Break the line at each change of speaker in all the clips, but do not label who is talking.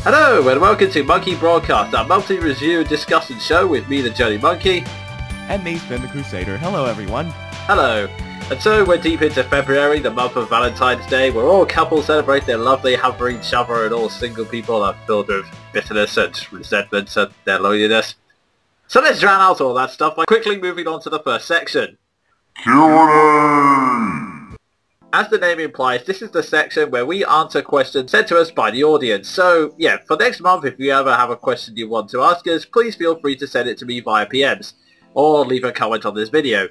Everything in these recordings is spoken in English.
Hello and welcome to Monkey Broadcast, our monthly review and discussion show with me, the Johnny Monkey.
And me, Sven the Crusader. Hello everyone.
Hello. And so we're deep into February, the month of Valentine's Day, where all couples celebrate their love they have for each other and all single people are filled with bitterness and resentment and their loneliness. So let's drown out all that stuff by quickly moving on to the first section.
Q&A!
As the name implies, this is the section where we answer questions sent to us by the audience. So, yeah, for next month, if you ever have a question you want to ask us, please feel free to send it to me via PMs, or leave a comment on this video,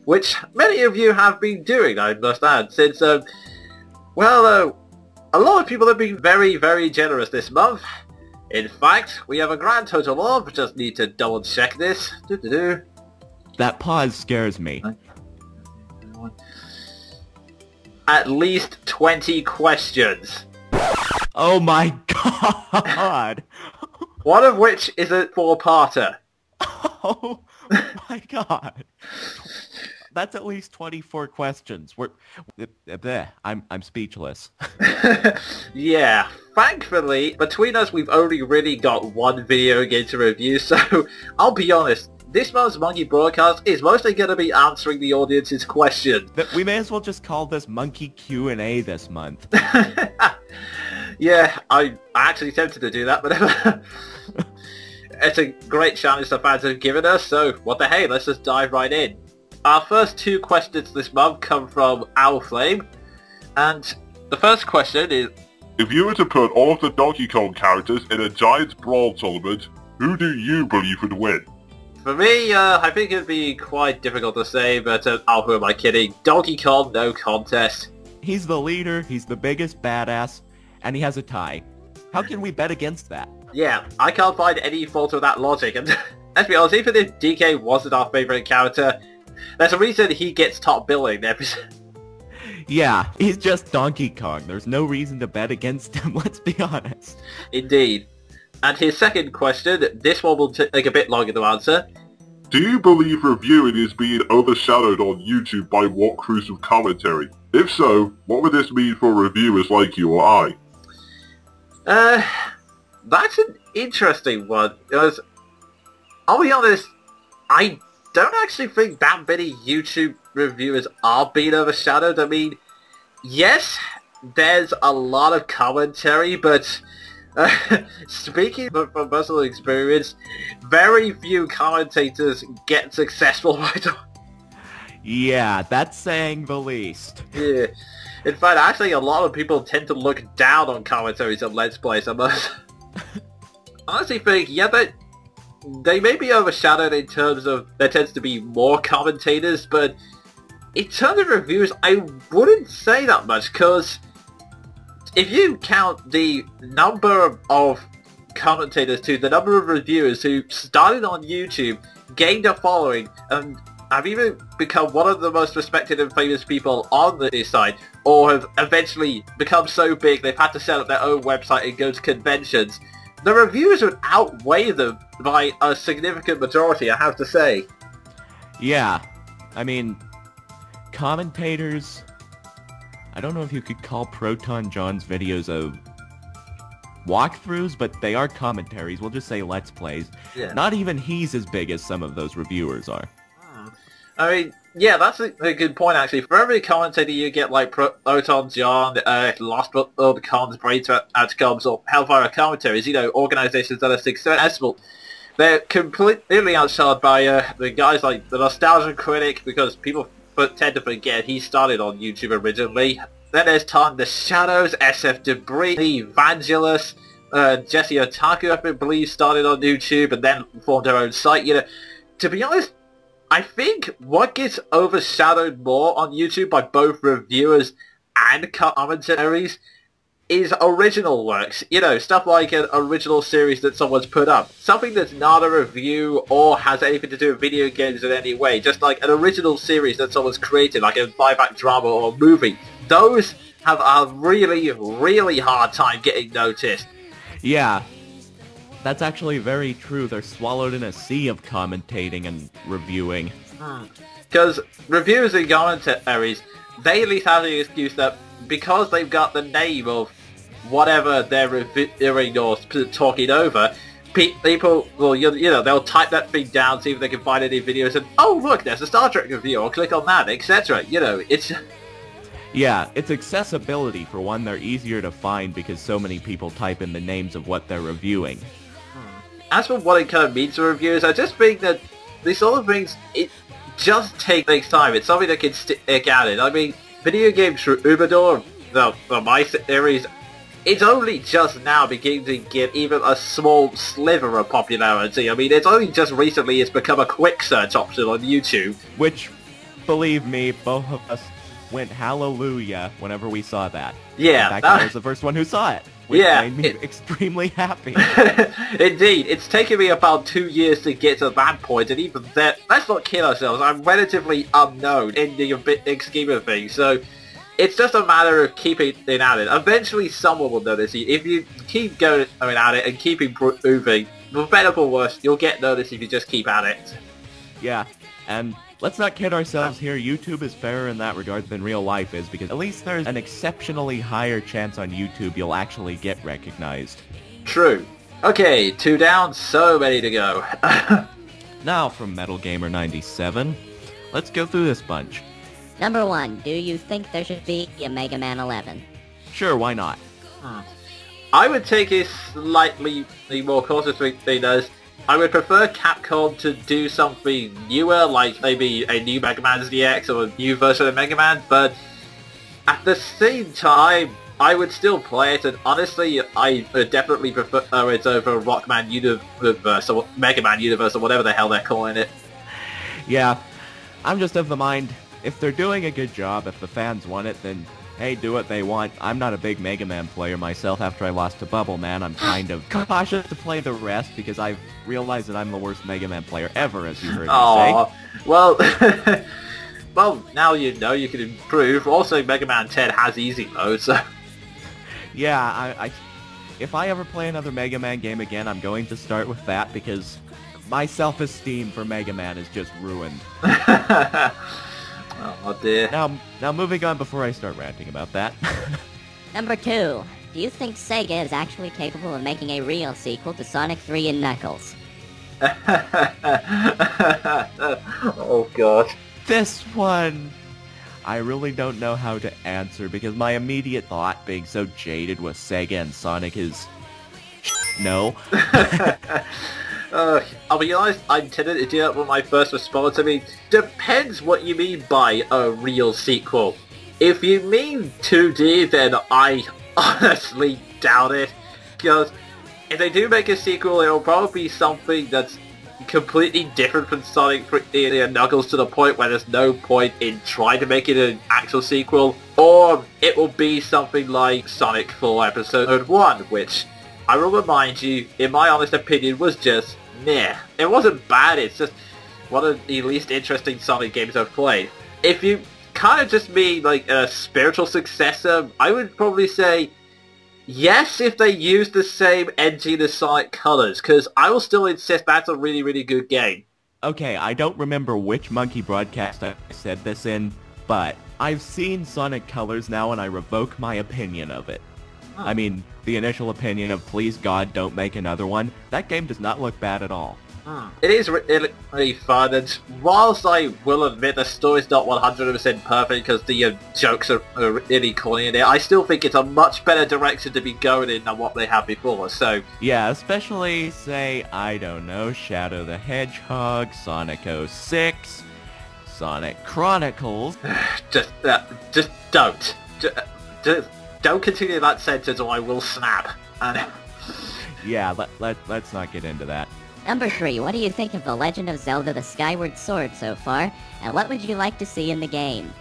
which many of you have been doing, I must add, since, a lot of people have been very, very generous this month. In fact, we have a grand total of, just need to double check this,
That pause scares me.
At least 20 questions.
Oh my god!
One of which is a four-parter.
Oh my god. That's at least 24 questions. I'm speechless.
Yeah, thankfully, between us we've only really got one video game to review, so I'll be honest, this month's Monkey Broadcast is mostly going to be answering the audience's questions.
We may as well just call this Monkey Q&A this month.
Yeah, I'm actually tempted to do that, but it's a great challenge the fans have given us, so what the hey, let's just dive right in. Our first two questions this month come from Owlflame, and the first question is,
If you were to put all of the Donkey Kong characters in a giant brawl tournament, who do you believe would win?
for me, I think it'd be quite difficult to say, but who am I kidding? Donkey Kong, no contest.
He's the leader, he's the biggest badass, and he has a tie. How can we bet against that?
Yeah, I can't find any fault with that logic, and let's be honest, even if DK wasn't our favourite character, there's a reason he gets top billing every...
Yeah, he's just Donkey Kong. There's no reason to bet against him, let's be honest.
Indeed. And his second question, this one will take a bit longer to answer.
Do you believe reviewing is being overshadowed on YouTube by walkthroughs of commentary? If so, what would this mean for reviewers like you or I?
That's an interesting one, because I'll be honest, I don't actually think that many YouTube reviewers are being overshadowed. I mean, yes, there's a lot of commentary, but speaking from personal experience, very few commentators get successful right away.
Yeah, that's saying the least.
Yeah. In fact, actually, a lot of people tend to look down on commentaries on Let's Plays. I must honestly think, yeah, that they may be overshadowed in terms of there tends to be more commentators, but in terms of reviews, I wouldn't say that much, because if you count the number of commentators to the number of reviewers who started on YouTube, gained a following, and have even become one of the most respected and famous people on this side, or have eventually become so big they've had to set up their own website and go to conventions, the reviewers would outweigh them by a significant majority, I have to say.
Yeah, I mean, commentators... I don't know if you could call Proton John's videos walkthroughs, but they are commentaries. We'll just say Let's Plays.
Yeah.
Not even he's as big as some of those reviewers are.
I mean, yeah, that's a good point, actually. For every commentator you get, like Proton John, Lost But the Cons, Brains Outcomes, or Hellfire commentaries, you know, organizations that are successful, they're completely outshone by the guys like the Nostalgia Critic, because people tend to forget he started on YouTube originally. Then there's Tom the Shadows, SF Debris, Evangelist, Jesse Otaku, I believe, started on YouTube and then formed her own site. You know, to be honest, I think what gets overshadowed more on YouTube by both reviewers and commentaries is original works. You know, stuff like an original series that someone's put up. Something that's not a review or has anything to do with video games in any way. Just like an original series that someone's created, like a live-act drama or movie. Those have a really, really hard time getting noticed.
Yeah, that's actually very true. They're swallowed in a sea of commentating and reviewing.
Because reviewers and commentaries, they at least have the excuse that because they've got the name of whatever they're reviewing or talking over, people will, you know, they'll type that thing down, see if they can find any videos, and oh look, there's a Star Trek review, I'll click on that, etc. You know, it's...
Yeah, it's accessibility. For one, they're easier to find because so many people type in the names of what they're reviewing.
As for what it kind of means for reviewers, I just think that these sort of things, it just takes time. It's something that can stick at it. I mean, video games through Ubador, my series, it's only just now beginning to get even a small sliver of popularity. I mean, it's only just recently it's become a quick search option on YouTube.
Which, believe me, both of us went hallelujah whenever we saw that.
Yeah.
In fact, I was the first one who saw it, which made me extremely happy.
Indeed, it's taken me about 2 years to get to that point, and even then, let's not kid ourselves, I'm relatively unknown in the big scheme of things, so it's just a matter of keeping it at it. Eventually someone will notice you. If you keep going at it and keep improving, for better or worse, you'll get noticed if you just keep at it.
Yeah, and let's not kid ourselves here, YouTube is fairer in that regard than real life is, because at least there's an exceptionally higher chance on YouTube you'll actually get recognized.
True. Okay, 2 down, so many to go.
Now from Metal Gamer 97, let's go through this bunch.
Number 1, do you think there should be a Mega Man 11?
Sure, why not?
I would take a slightly more cautious thing as I would prefer Capcom to do something newer, like maybe a new Mega Man ZX or a new version of Mega Man, but at the same time, I would still play it, and honestly, I would definitely prefer it over Rockman Universe, or Mega Man Universe, or whatever the hell they're calling it.
Yeah, I'm just of the mind, if they're doing a good job, if the fans want it, then hey, do what they want. I'm not a big Mega Man player myself after I lost to Bubble Man. I'm kind of cautious to play the rest because I've realized that I'm the worst Mega Man player ever, as you heard me say.
Well, well, now you know you can improve. Also, Mega Man 10 has easy mode, so...
Yeah, if I ever play another Mega Man game again, I'm going to start with that because my self-esteem for Mega Man is just ruined.
Oh dear.
Now moving on before I start ranting about that.
Number 2, do you think Sega is actually capable of making a real sequel to Sonic 3 and Knuckles?
Oh god.
This one, I really don't know how to answer because my immediate thought, being so jaded with Sega and Sonic, is no.
I'll be honest, I intended to do that with my first response. I mean, depends what you mean by a real sequel. If you mean 2D, then I honestly doubt it. Because if they do make a sequel, it'll probably be something that's completely different from Sonic 3 and Knuckles to the point where there's no point in trying to make it an actual sequel. Or it will be something like Sonic Full Episode 1, which, I will remind you, in my honest opinion, was just meh. It wasn't bad, it's just one of the least interesting Sonic games I've played. If you kind of just mean like a spiritual successor, I would probably say yes if they use the same engine as Sonic Colors, because I will still insist that's a really, really good game.
Okay, I don't remember which Monkey broadcast I said this in, but I've seen Sonic Colors now and I revoke my opinion of it. I mean, the initial opinion of please God don't make another one, that game does not look bad at all.
It is really fun, and whilst I will admit the story's not 100% perfect because the jokes are really corny in it, I still think it's a much better direction to be going in than what they had before, so...
Yeah, especially, say, I don't know, Shadow the Hedgehog, Sonic 06, Sonic Chronicles...
just don't. Just don't continue that sentence or I will snap. And...
Yeah, let's not get into that.
Number 3, what do you think of The Legend of Zelda The Skyward Sword so far, and what would you like to see in the game?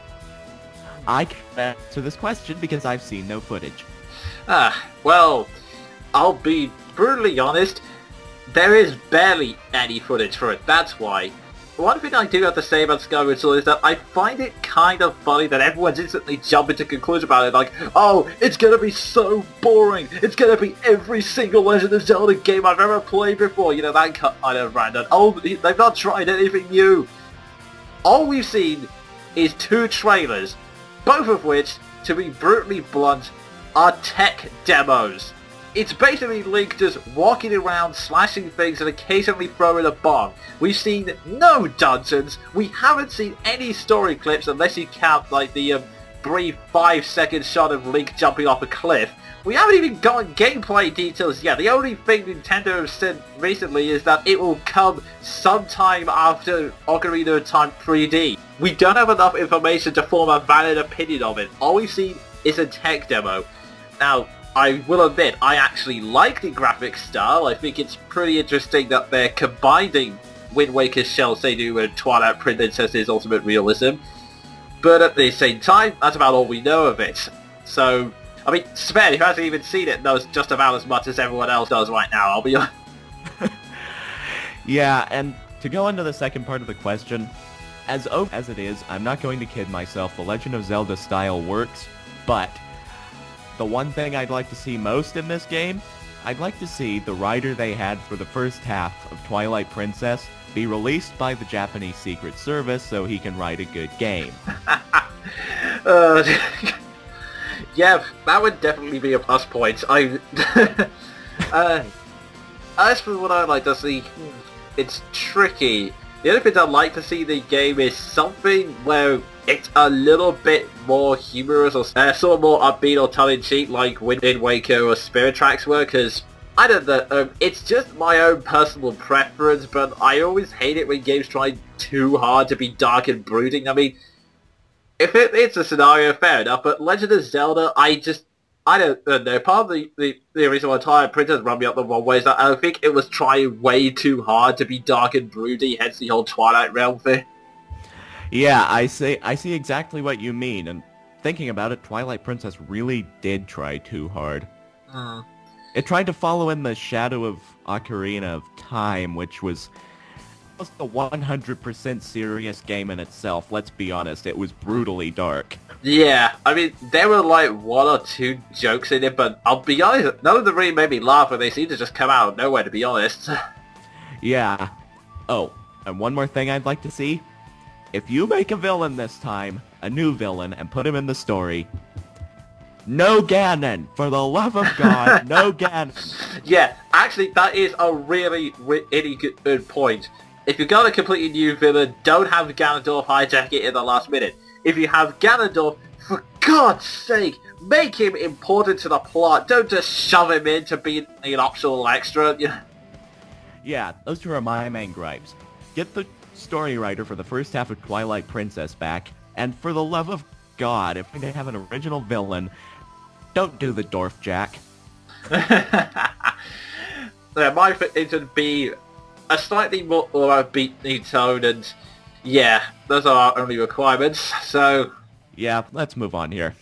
I can't answer this question because I've seen no footage.
Well, I'll be brutally honest, there is barely any footage for it, that's why. One thing I do have to say about Skyward Sword is that I find it kind of funny that everyone's instantly jumping to conclusions about it, like, oh, it's gonna be so boring, it's gonna be every single Legend of Zelda game I've ever played before, you know, that kind of random. Oh, they've not tried anything new. All we've seen is 2 trailers, both of which, to be brutally blunt, are tech demos. It's basically Link just walking around, slashing things, and occasionally throwing a bomb. We've seen no dungeons. We haven't seen any story clips unless you count like the brief 5-second shot of Link jumping off a cliff. We haven't even gotten gameplay details yet. The only thing Nintendo has said recently is that it will come sometime after Ocarina of Time 3D. We don't have enough information to form a valid opinion of it. All we've seen is a tech demo. Now, I will admit, I actually like the graphic style. I think it's pretty interesting that they're combining Wind Waker's shell-shading with Twilight Princess's ultimate realism. But at the same time, that's about all we know of it. So, I mean, Sven, who hasn't even seen it, knows just about as much as everyone else does right now, I'll be honest.
Yeah, and to go into the second part of the question, as open as it is, I'm not going to kid myself, the Legend of Zelda style works, but the one thing I'd like to see most in this game, I'd like to see the writer they had for the first half of Twilight Princess be released by the Japanese Secret Service so he can write a good game.
Yeah, that would definitely be a plus point. As for what I'd like to see, it's tricky. The only thing I'd like to see in the game is something where it's a little bit more humorous or sort of more upbeat or tongue-in-cheek like Wind Waker or Spirit Tracks were, because I don't know, it's just my own personal preference, but I always hate it when games try too hard to be dark and brooding. I mean, if it's a scenario, fair enough, but Legend of Zelda, I don't know. Part of the reason why Twilight Princess run me up the wrong way is that I think it was trying way too hard to be dark and broody, hence the whole Twilight Realm thing.
Yeah, I see exactly what you mean, and thinking about it, Twilight Princess really did try too hard. It tried to follow in the shadow of Ocarina of Time, which was almost a 100% serious game in itself. Let's be honest, it was brutally dark.
Yeah, I mean, there were like one or two jokes in it, but I'll be honest, none of them really made me laugh, and they seem to just come out of nowhere, to be honest.
Yeah. Oh, and one more thing I'd like to see. If you make a villain this time, a new villain, and put him in the story, no Ganon! For the love of God, no Ganon!
Yeah, actually, that is a really good point. If you've got a completely new villain, don't have Ganondorf hijack it in the last minute. If you have Ganondorf, for God's sake, make him important to the plot. Don't just shove him in to be an optional extra.
Yeah, those two are my main gripes. Get the story writer for the first half of Twilight Princess back, and for the love of God, if we have an original villain, don't do the Dwarf Jack.
Yeah, my thing would be a slightly more upbeat tone, and yeah, those are our only requirements, so...
Yeah, let's move on here.